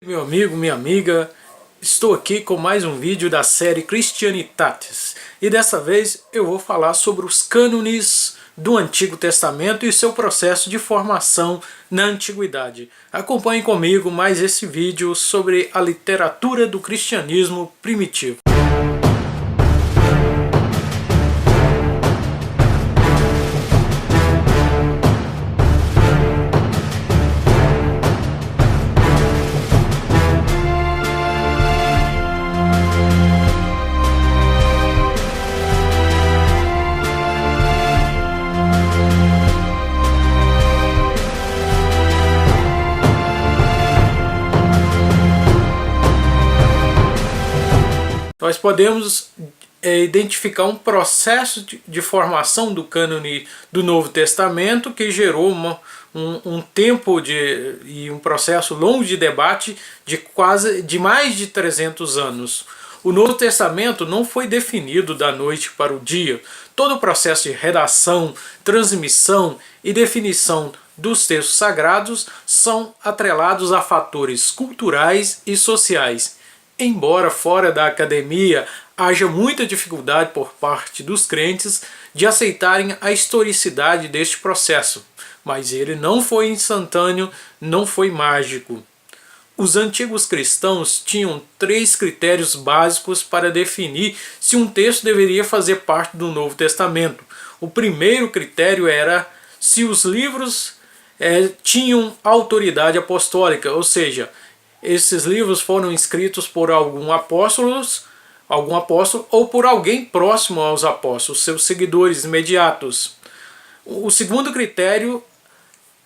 Meu amigo, minha amiga, estou aqui com mais um vídeo da série Christianitatis e dessa vez eu vou falar sobre os cânones do Antigo Testamento e seu processo de formação na Antiguidade. Acompanhe comigo mais esse vídeo sobre a literatura do cristianismo primitivo. Nós podemos identificar um processo de formação do cânone do Novo Testamento que gerou um tempo e um processo longo de debate de mais de 300 anos. O Novo Testamento não foi definido da noite para o dia. Todo o processo de redação, transmissão e definição dos textos sagrados são atrelados a fatores culturais e sociais. Embora fora da academia haja muita dificuldade por parte dos crentes de aceitarem a historicidade deste processo, mas ele não foi instantâneo, não foi mágico. Os antigos cristãos tinham 3 critérios básicos para definir se um texto deveria fazer parte do Novo Testamento. O primeiro critério era se os livros tinham autoridade apostólica, ou seja, esses livros foram escritos por algum apóstolo ou por alguém próximo aos apóstolos, seus seguidores imediatos. O segundo critério,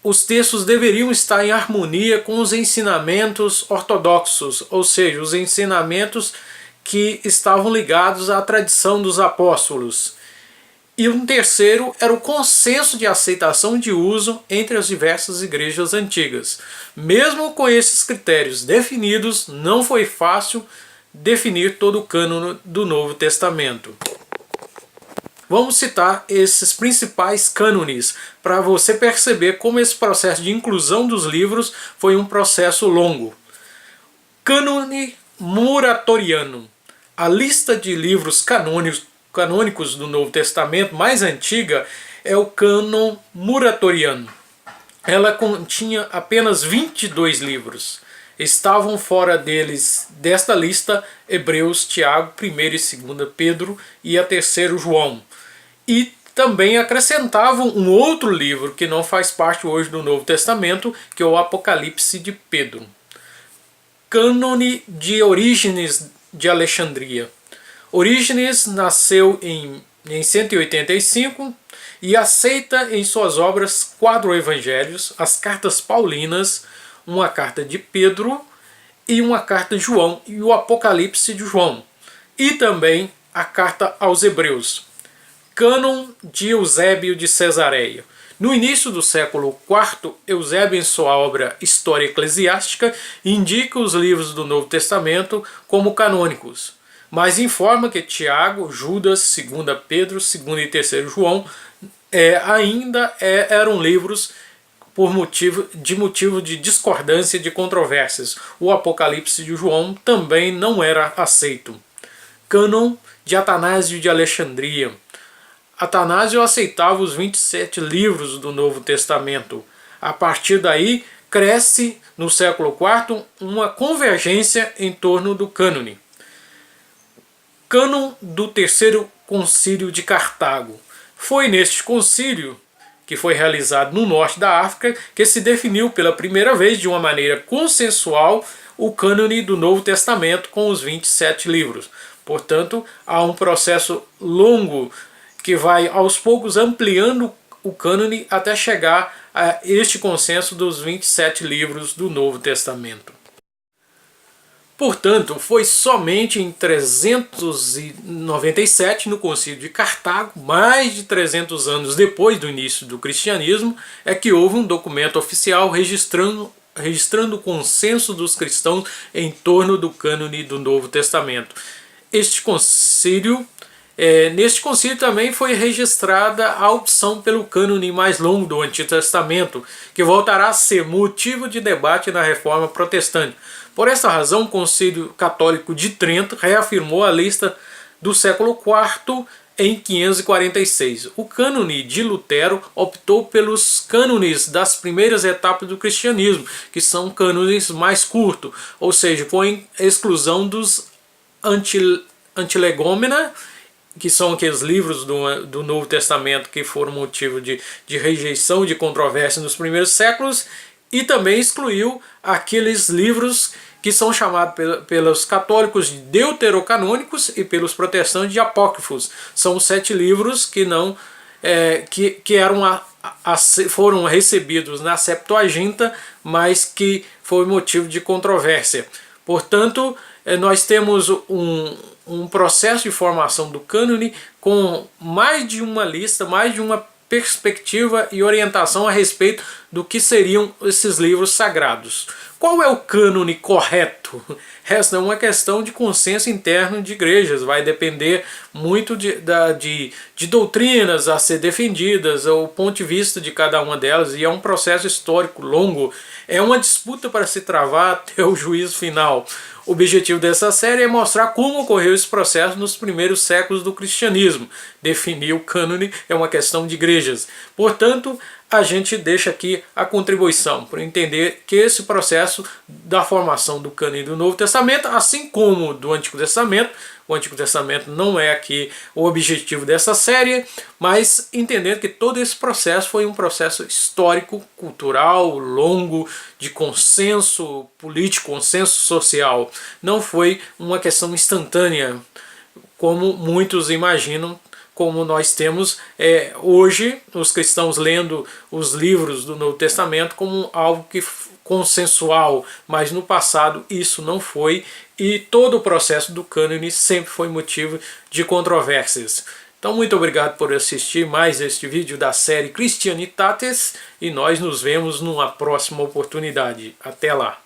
os textos deveriam estar em harmonia com os ensinamentos ortodoxos, ou seja, os ensinamentos que estavam ligados à tradição dos apóstolos. E um terceiro era o consenso de aceitação de uso entre as diversas igrejas antigas. Mesmo com esses critérios definidos, não foi fácil definir todo o cânone do Novo Testamento. Vamos citar esses principais cânones para você perceber como esse processo de inclusão dos livros foi um processo longo. Cânone Muratoriano. A lista de livros canônicos do Novo Testamento mais antiga é o cânon Muratoriano. Ela continha apenas 22 livros. Estavam fora desta lista Hebreus, Tiago, 1 e 2 Pedro e a 3º João. E também acrescentavam um outro livro que não faz parte hoje do Novo Testamento, que é o Apocalipse de Pedro. Cânone de Orígenes de Alexandria. Orígenes nasceu em 185 e aceita em suas obras 4 evangelhos, as cartas paulinas, uma carta de Pedro e uma carta de João e o Apocalipse de João, e também a carta aos Hebreus. Cânon de Eusébio de Cesareia. No início do século IV, Eusébio, em sua obra História Eclesiástica, indica os livros do Novo Testamento como canônicos, mas informa que Tiago, Judas, 2 Pedro, 2 e 3 João ainda eram livros por motivo de discordância, de controvérsias. O Apocalipse de João também não era aceito. Cânon de Atanásio de Alexandria. Atanásio aceitava os 27 livros do Novo Testamento. A partir daí, cresce no século IV uma convergência em torno do cânone. Cânon do Terceiro Concílio de Cartago. Foi neste concílio, que foi realizado no norte da África, que se definiu pela primeira vez de uma maneira consensual o cânone do Novo Testamento com os 27 livros. Portanto, há um processo longo que vai aos poucos ampliando o cânone até chegar a este consenso dos 27 livros do Novo Testamento. Portanto, foi somente em 397, no Concílio de Cartago, mais de 300 anos depois do início do cristianismo, é que houve um documento oficial registrando o consenso dos cristãos em torno do cânone do Novo Testamento. Este concílio Neste concílio também foi registrada a opção pelo cânone mais longo do Antigo Testamento, que voltará a ser motivo de debate na Reforma Protestante. Por essa razão, o Concílio Católico de Trento reafirmou a lista do século IV em 546. O cânone de Lutero optou pelos cânones das primeiras etapas do cristianismo, que são cânones mais curtos, ou seja, com exclusão dos antilegômena, que são aqueles livros do Novo Testamento que foram motivo de rejeição e de controvérsia nos primeiros séculos, e também excluiu aqueles livros que são chamados pelos católicos de deuterocanônicos e pelos protestantes de apócrifos. São os 7 livros que não foram recebidos na Septuaginta, mas que foi motivo de controvérsia. Portanto, nós temos um processo de formação do cânone com mais de uma lista, mais de uma perspectiva e orientação a respeito do que seriam esses livros sagrados. Qual é o cânone correto? Essa é uma questão de consenso interno de igrejas, vai depender muito de doutrinas a ser defendidas, o ponto de vista de cada uma delas, e é um processo histórico longo, é uma disputa para se travar até o juízo final. O objetivo dessa série é mostrar como ocorreu esse processo nos primeiros séculos do cristianismo. Definir o cânone é uma questão de igrejas. Portanto, a gente deixa aqui a contribuição para entender que esse processo da formação do cânone do Novo Testamento, assim como do Antigo Testamento, o Antigo Testamento não é aqui o objetivo dessa série, mas entendendo que todo esse processo foi um processo histórico, cultural, longo, de consenso político, consenso social. Não foi uma questão instantânea, como muitos imaginam, como nós temos hoje os cristãos lendo os livros do Novo Testamento como algo consensual, mas no passado isso não foi, e todo o processo do cânone sempre foi motivo de controvérsias. Então, muito obrigado por assistir mais este vídeo da série Christianitatis, e nós nos vemos numa próxima oportunidade. Até lá!